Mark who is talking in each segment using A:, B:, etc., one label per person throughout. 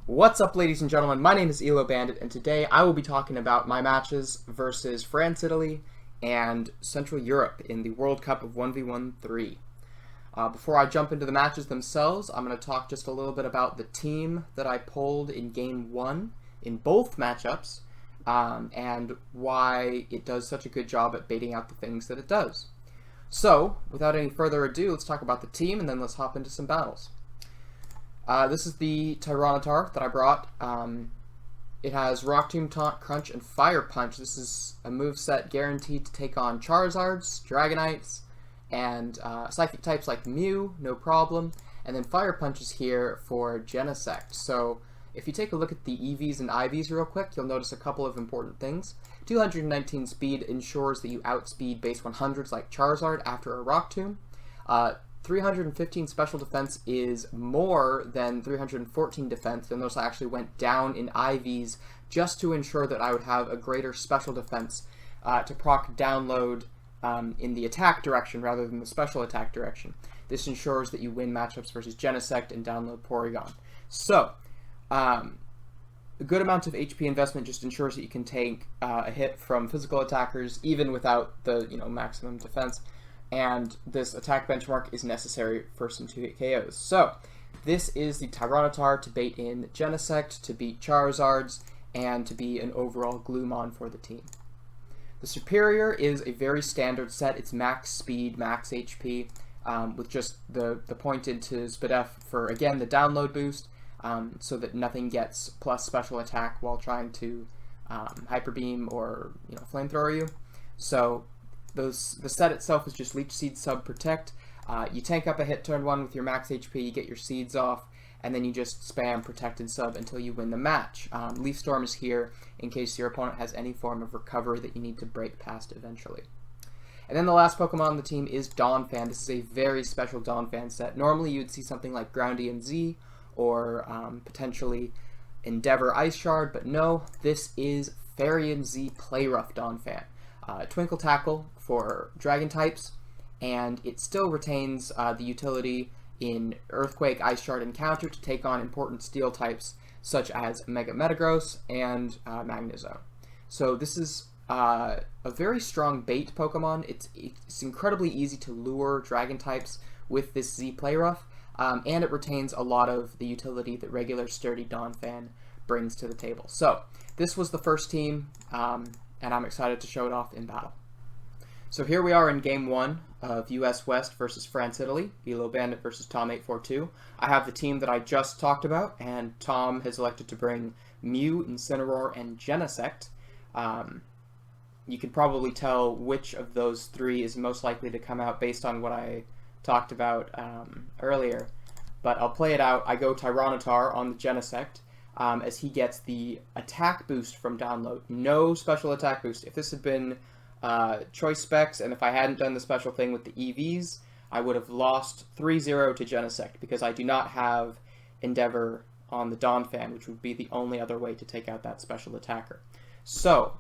A: What's up, ladies and gentlemen? My name is Elo Bandit, and today I will be talking about my matches versus France, Italy, and Central Europe in the World Cup of 1v13. Before I jump into the matches themselves, I'm going to talk just a little bit about the team that I pulled in Game 1 in both matchups, and why it does such a good job at baiting out the things that it does. So, without any further ado, let's talk about the team, and then let's hop into some battles. This is the Tyranitar that I brought. It has Rock Tomb, Taunt, Crunch, and Fire Punch. This is a moveset guaranteed to take on Charizards, Dragonites, and Psychic types like Mew, no problem. And then Fire Punch is here for Genesect. So if you take a look at the EVs and IVs real quick, you'll notice a couple of important things. 219 speed ensures that you outspeed base 100s like Charizard after a Rock Tomb. 315 special defense is more than 314 defense, and those actually went down in IVs just to ensure that I would have a greater special defense to proc download in the attack direction rather than the special attack direction. This ensures that you win matchups versus Genesect and download Porygon. So, a good amount of HP investment just ensures that you can take a hit from physical attackers even without the maximum defense. And this attack benchmark is necessary for some 2-hit KOs. So, this is the Tyranitar to bait in Genesect, to beat Charizards, and to be an overall Gloomon for the team. The Superior is a very standard set. It's max speed, max HP, with just the pointed to Spadef for, again, the download boost, so that nothing gets plus special attack while trying to Hyper Beam or Flamethrower you. So, the set itself is just Leech Seed, Sub, Protect. You tank up a hit turn 1 with your max HP, you get your seeds off, and then you just spam Protect and Sub until you win the match. Leaf Storm is here in case your opponent has any form of recovery that you need to break past eventually. And then the last Pokemon on the team is Donphan. This is a very special Donphan set. Normally you'd see something like Groundy and Z, or potentially Endeavor Ice Shard, but no, this is Fairy and Z Play Rough Donphan. Twinkle Tackle for Dragon types, and it still retains the utility in Earthquake, Ice Shard, and Counter to take on important Steel types such as Mega Metagross and Magnezone. So this is a very strong bait Pokemon. It's incredibly easy to lure Dragon types with this Z Play Rough, and it retains a lot of the utility that regular sturdy Donphan brings to the table. So this was the first team, and I'm excited to show it off in battle. So here we are in Game 1 of US West versus France, Italy, Elo Bandit versus Tom842. I have the team that I just talked about, and Tom has elected to bring Mew, Incineroar, and Genesect. You can probably tell which of those three is most likely to come out based on what I talked about earlier, but I'll play it out. I go Tyranitar on the Genesect, as he gets the attack boost from download. No special attack boost. If this had been choice specs, and if I hadn't done the special thing with the EVs, I would have lost 3-0 to Genesect, because I do not have Endeavor on the Donphan, which would be the only other way to take out that special attacker. So,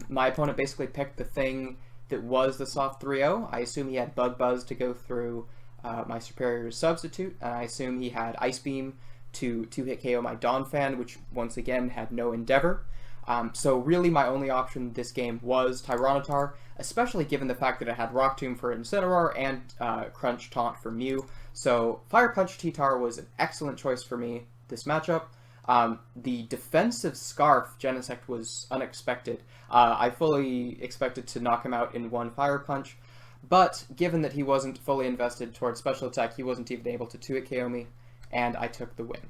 A: my opponent basically picked the thing that was the soft 3-0. I assume he had Bug Buzz to go through my Superior's substitute, and I assume he had Ice Beam to 2-hit KO my Donphan, which once again had no Endeavor. So really my only option this game was Tyranitar, especially given the fact that it had Rock Tomb for Incineroar and Crunch Taunt for Mew. So Fire Punch T-Tar was an excellent choice for me this matchup. The defensive Scarf Genesect was unexpected. I fully expected to knock him out in one Fire Punch, but given that he wasn't fully invested towards special attack, he wasn't even able to 2-hit KO me, and I took the win.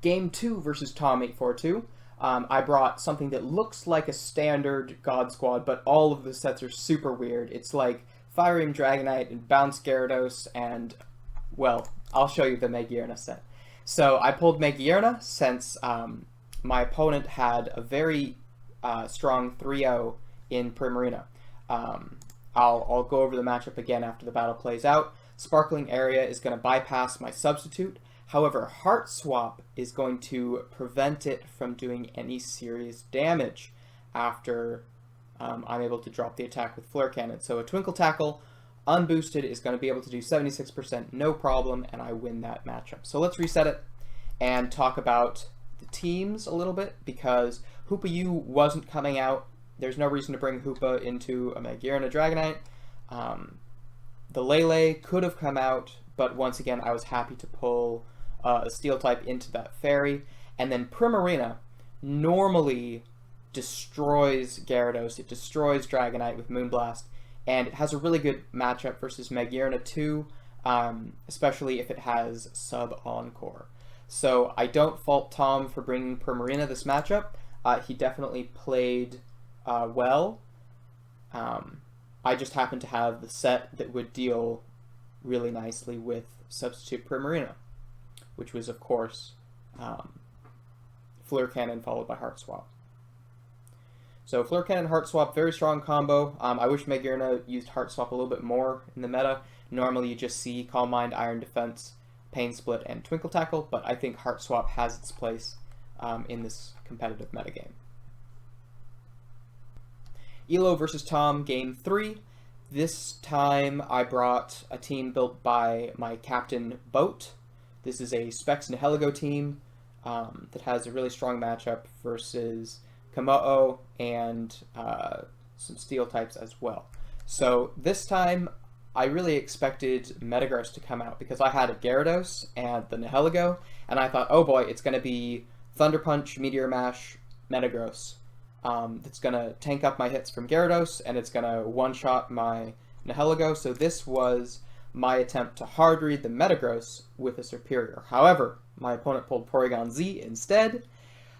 A: Game 2 versus Tom842. I brought something that looks like a standard God Squad, but all of the sets are super weird. It's like Fire-Beam Dragonite and Bounce Gyarados, and, well, I'll show you the Megairna set. So I pulled Megairna since my opponent had a very strong 3-0 in Primarina. I'll go over the matchup again after the battle plays out. Sparkling Area is going to bypass my substitute. However, Heart Swap is going to prevent it from doing any serious damage after I'm able to drop the attack with Flare Cannon. So a Twinkle Tackle, unboosted, is going to be able to do 76% no problem, and I win that matchup. So let's reset it, and talk about the teams a little bit, because Hoopa U wasn't coming out. There's no reason to bring Hoopa into a Megair and a Dragonite. The Lele could have come out, but once again, I was happy to pull a Steel type into that Fairy. And then Primarina normally destroys Gyarados, it destroys Dragonite with Moonblast, and it has a really good matchup versus Megairna too, especially if it has Sub Encore. So I don't fault Tom for bringing Primarina this matchup. He definitely played well. I just happened to have the set that would deal really nicely with Substitute Primarina, which was, of course, Fleur Cannon followed by Heart Swap. So Fleur Cannon, Heart Swap, very strong combo. I wish Megairna used Heart Swap a little bit more in the meta. Normally you just see Calm Mind, Iron Defense, Pain Split, and Twinkle Tackle, but I think Heart Swap has its place in this competitive metagame. Elo versus Tom, Game 3. This time I brought a team built by my captain, Boat. This is a Specs Nihilego team that has a really strong matchup versus Kommo-o and some Steel types as well. So this time I really expected Metagross to come out because I had a Gyarados and the Nihilego, and I thought, oh boy, it's going to be Thunder Punch, Meteor Mash, Metagross. That's going to tank up my hits from Gyarados, and it's going to one-shot my Nihilego. So this was my attempt to hard read the Metagross with a Superior. However, my opponent pulled Porygon Z instead.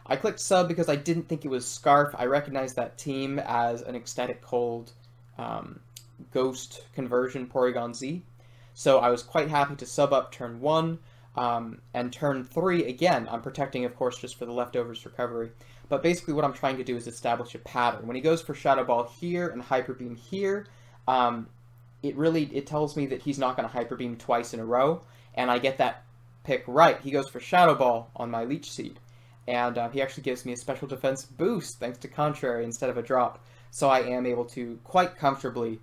A: I clicked sub because I didn't think it was Scarf. I recognized that team as an Ecstatic Cold Ghost conversion Porygon Z. So I was quite happy to sub up turn 1, and turn 3, again, I'm protecting, of course, just for the leftovers recovery. But basically what I'm trying to do is establish a pattern. When he goes for Shadow Ball here and Hyper Beam here, it tells me that he's not going to Hyper Beam twice in a row, and I get that pick right. He goes for Shadow Ball on my Leech Seed, and he actually gives me a special defense boost thanks to Contrary instead of a drop. So I am able to quite comfortably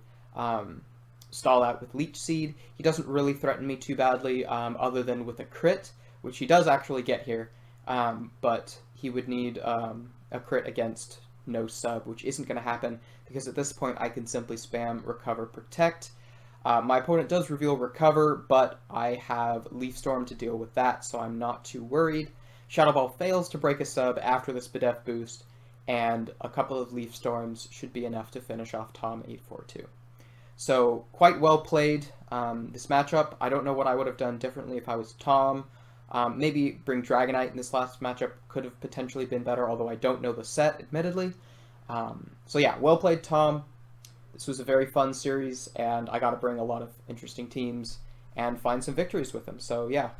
A: stall out with Leech Seed. He doesn't really threaten me too badly, other than with a crit, which he does actually get here, but he would need a crit against no sub, which isn't going to happen, because at this point I can simply spam Recover, Protect. My opponent does reveal Recover, but I have Leaf Storm to deal with that, so I'm not too worried. Shadow Ball fails to break a sub after the Spadef boost, and a couple of Leaf Storms should be enough to finish off Tom842. So, quite well played, this matchup. I don't know what I would have done differently if I was Tom. Maybe bring Dragonite in this last matchup could have potentially been better, although I don't know the set, admittedly. So yeah, well played, Tom. This was a very fun series, and I got to bring a lot of interesting teams and find some victories with them, so yeah.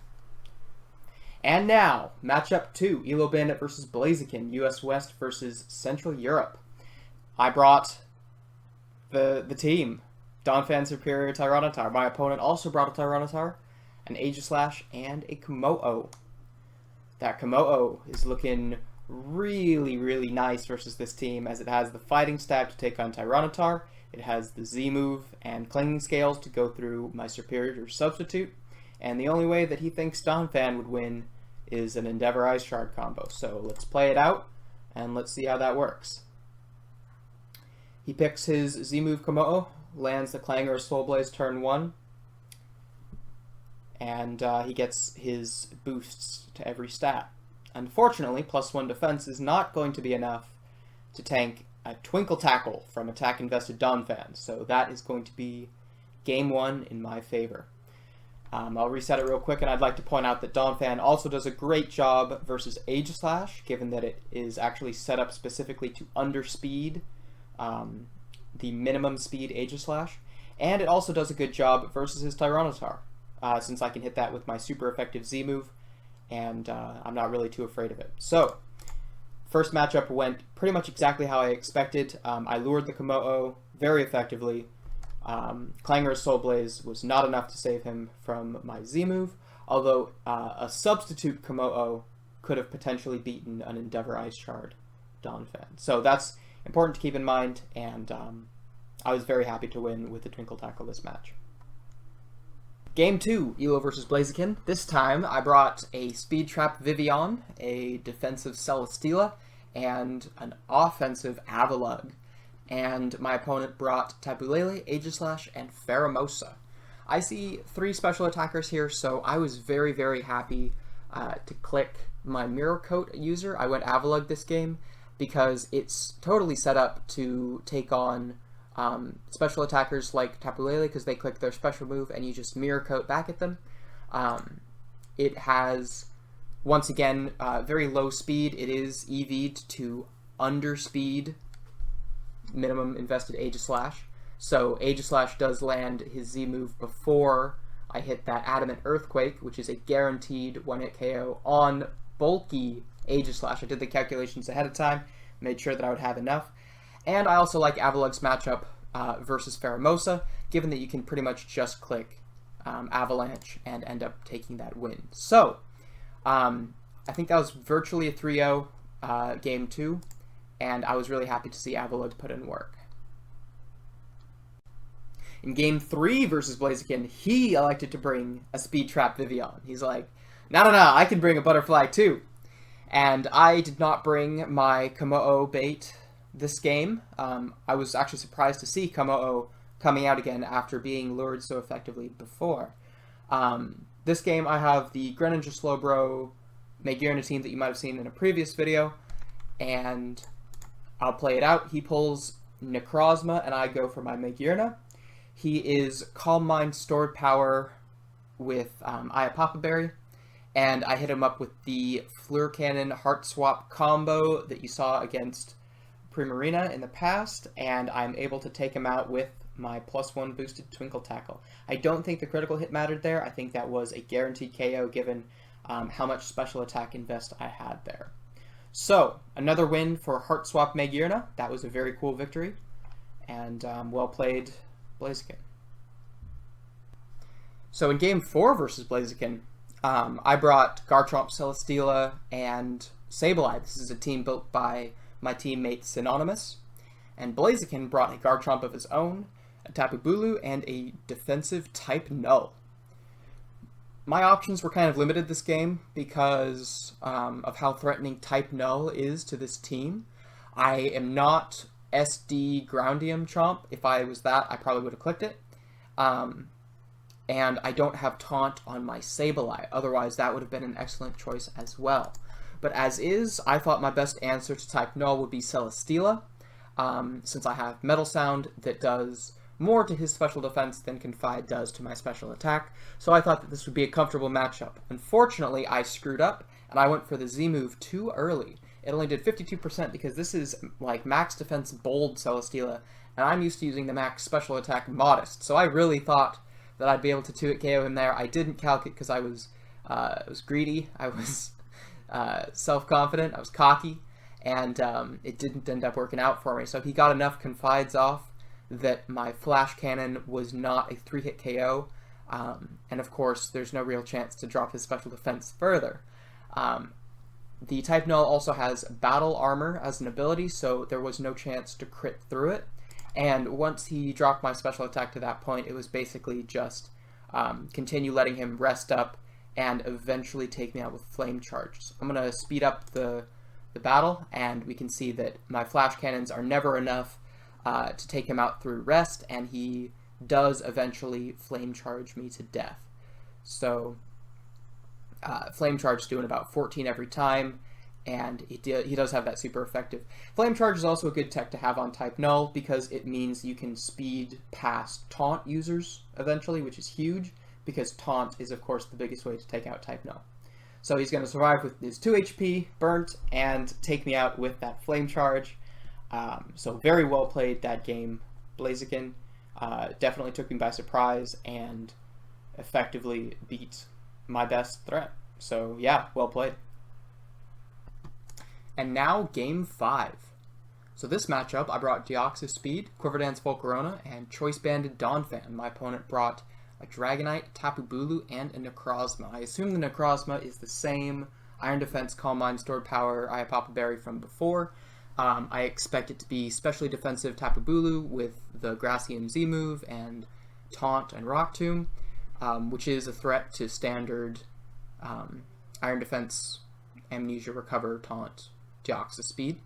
A: And now, matchup 2, Elo Bandit versus Blazikin, US West versus Central Europe. I brought the team, Donphan Superior Tyranitar. My opponent also brought a Tyranitar, an Aegislash, and a Kommo-o. That Kommo-o is looking really, really nice versus this team, as it has the Fighting Stab to take on Tyranitar, it has the Z-move and Clinging Scales to go through my Superior Substitute, and the only way that he thinks Donphan would win is an Endeavor Ice Shard combo. So let's play it out, and let's see how that works. He picks his Z-move Kommo-o, lands the Clangor Soul Blaze turn 1, and he gets his boosts to every stat. Unfortunately, +1 defense is not going to be enough to tank a Twinkle Tackle from Attack Invested Donphan, so that is going to be game 1 in my favor. I'll reset it real quick, and I'd like to point out that Donphan also does a great job versus Aegislash, given that it is actually set up specifically to underspeed the minimum speed Aegislash, and it also does a good job versus his Tyranitar, since I can hit that with my super effective Z-move, and I'm not really too afraid of it. So, first matchup went pretty much exactly how I expected. I lured the Kommo-o very effectively. Clangor's Soul Blaze was not enough to save him from my Z-move, although a substitute Kommo-o could have potentially beaten an Endeavor Ice Shard Donphan. So that's important to keep in mind, and I was very happy to win with the Twinkle Tackle this match. Game 2, Elo versus Blazikin. This time I brought a Speed Trap Vivian, a defensive Celesteela, and an offensive Avalugg. And my opponent brought Tapu Lele, Aegislash, and Pheromosa. I see 3 special attackers here, so I was very, very happy to click my Mirror Coat user. I went Avalugg this game because it's totally set up to take on special attackers like Tapu Lele because they click their special move and you just Mirror Coat back at them. It has, once again, very low speed. It is EV'd to underspeed minimum invested Aegislash. So Aegislash does land his Z move before I hit that Adamant Earthquake, which is a guaranteed 1-hit KO on bulky Aegislash. I did the calculations ahead of time, made sure that I would have enough. And I also like Avalugg's matchup versus Pheromosa, given that you can pretty much just click Avalanche and end up taking that win. So, I think that was virtually a 3-0 game 2, and I was really happy to see Avalugg put in work. In game 3 versus Blazikin, he elected to bring a Speed Trap Vivian. He's like, no, I can bring a Butterfly too. And I did not bring my kommo-o bait this game. I was actually surprised to see kommo-o coming out again after being lured so effectively before. This game I have the Greninja Slowbro Magearna team that you might have seen in a previous video, and I'll play it out. He pulls Necrozma and I go for my Magearna. He is Calm Mind Stored Power with Iapapa Berry, and I hit him up with the Fleur Cannon Heart Swap combo that you saw against Primarina in the past, and I'm able to take him out with my +1 boosted Twinkle Tackle. I don't think the critical hit mattered there. I think that was a guaranteed KO given how much special attack invest I had there. So, another win for Heart Swap Magearna. That was a very cool victory, and well played, Blazikin. So in game 4 versus Blazikin, I brought Garchomp, Celesteela, and Sableye. This is a team built by my teammate Synonymous. And Blazikin brought a Garchomp of his own, a Tapu Bulu, and a defensive type Null. My options were kind of limited this game because of how threatening type Null is to this team. I am not SD Groundium Chomp. If I was that, I probably would have clicked it. And I don't have Taunt on my Sableye. Otherwise, that would have been an excellent choice as well. But as is, I thought my best answer to type Null would be Celesteela, since I have Metal Sound that does more to his special defense than Confide does to my special attack, so I thought that this would be a comfortable matchup. Unfortunately, I screwed up, and I went for the Z move too early. It only did 52% because this is like max defense bold Celesteela, and I'm used to using the max special attack modest, so I really thought that I'd be able to 2-hit KO him there. I didn't calc it because I was greedy, I was self-confident, I was cocky, and it didn't end up working out for me. So he got enough Confides off that my Flash Cannon was not a 3-hit KO, and of course there's no real chance to drop his special defense further. The type Null also has Battle Armor as an ability, so there was no chance to crit through it. And once he dropped my special attack to that point, it was basically just continue letting him rest up and eventually take me out with Flame Charge. So I'm going to speed up the battle, and we can see that my Flash Cannons are never enough to take him out through rest, and he does eventually Flame Charge me to death. So Flame Charge is doing about 14 every time, and he does have that super effective. Flame Charge is also a good tech to have on type Null because it means you can speed past Taunt users eventually, which is huge because Taunt is of course the biggest way to take out type Null. So he's going to survive with his 2 HP, burnt, and take me out with that Flame Charge. So very well played that game, Blazikin. Definitely took me by surprise and effectively beat my best threat. So yeah, well played. And now game 5. So this matchup, I brought Deoxys Speed, Quiverdance Volcarona, and Choice Banded Donphan. My opponent brought a Dragonite, Tapu Bulu, and a Necrozma. I assume the Necrozma is the same Iron Defense, Calm Mind, Stored Power, Iapapa Berry from before. I expect it to be specially defensive Tapu Bulu with the Gracian Z move and Taunt and Rock Tomb. which is a threat to standard Iron Defense, Amnesia, Recover, Taunt, Deoxys Speed.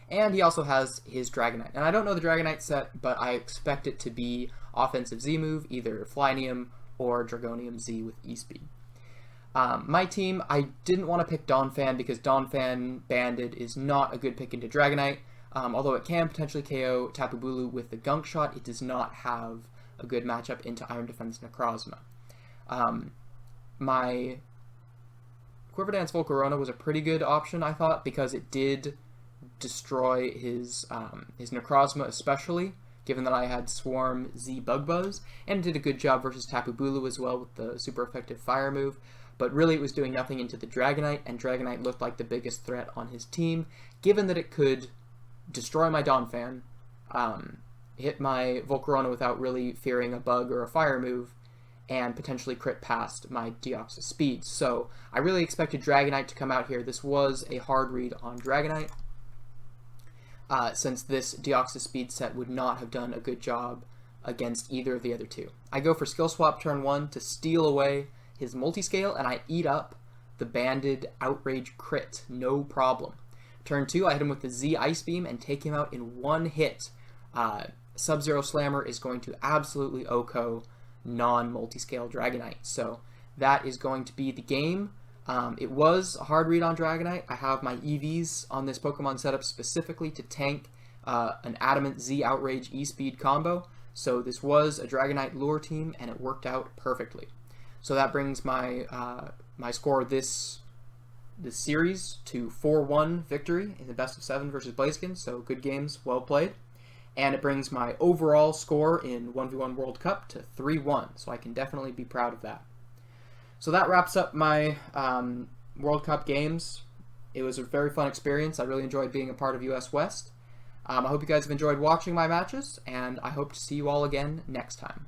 A: And he also has his Dragonite. And I don't know the Dragonite set, but I expect it to be offensive Z move, either Flynium or Dragonium Z with E-Speed. My team, I didn't want to pick Donphan because Donphan Bandit is not a good pick into Dragonite. Although it can potentially KO Tapu Bulu with the Gunk Shot, it does not have a good matchup into Iron Defense Necrozma. My Quiver Dance Volcarona was a pretty good option, I thought, because it did destroy his Necrozma especially, given that I had Swarm Z Bug Buzz, and it did a good job versus Tapu Bulu as well with the super effective fire move. But really it was doing nothing into the Dragonite, and Dragonite looked like the biggest threat on his team, given that it could destroy my Donphan, hit my Volcarona without really fearing a bug or a fire move, and potentially crit past my Deoxys Speed. So I really expected Dragonite to come out here. This was a hard read on Dragonite, since this Deoxys Speed set would not have done a good job against either of the other two. I go for Skill Swap turn 1 to steal away his Multiscale, and I eat up the Banded Outrage crit, no problem. Turn 2, I hit him with the Z Ice Beam and take him out in one hit. Sub-Zero Slammer is going to absolutely OHKO non-Multiscale Dragonite, so that is going to be the game. It was a hard read on Dragonite. I have my EVs on this Pokemon setup specifically to tank an Adamant Z Outrage E-Speed combo, so this was a Dragonite lure team, and it worked out perfectly. So that brings my my score this series to 4-1 victory in the best of 7 versus Blazikin, so good games, well played. And it brings my overall score in 1v1 World Cup to 3-1, so I can definitely be proud of that. So that wraps up my World Cup games. It was a very fun experience. I really enjoyed being a part of US West. I hope you guys have enjoyed watching my matches, and I hope to see you all again next time.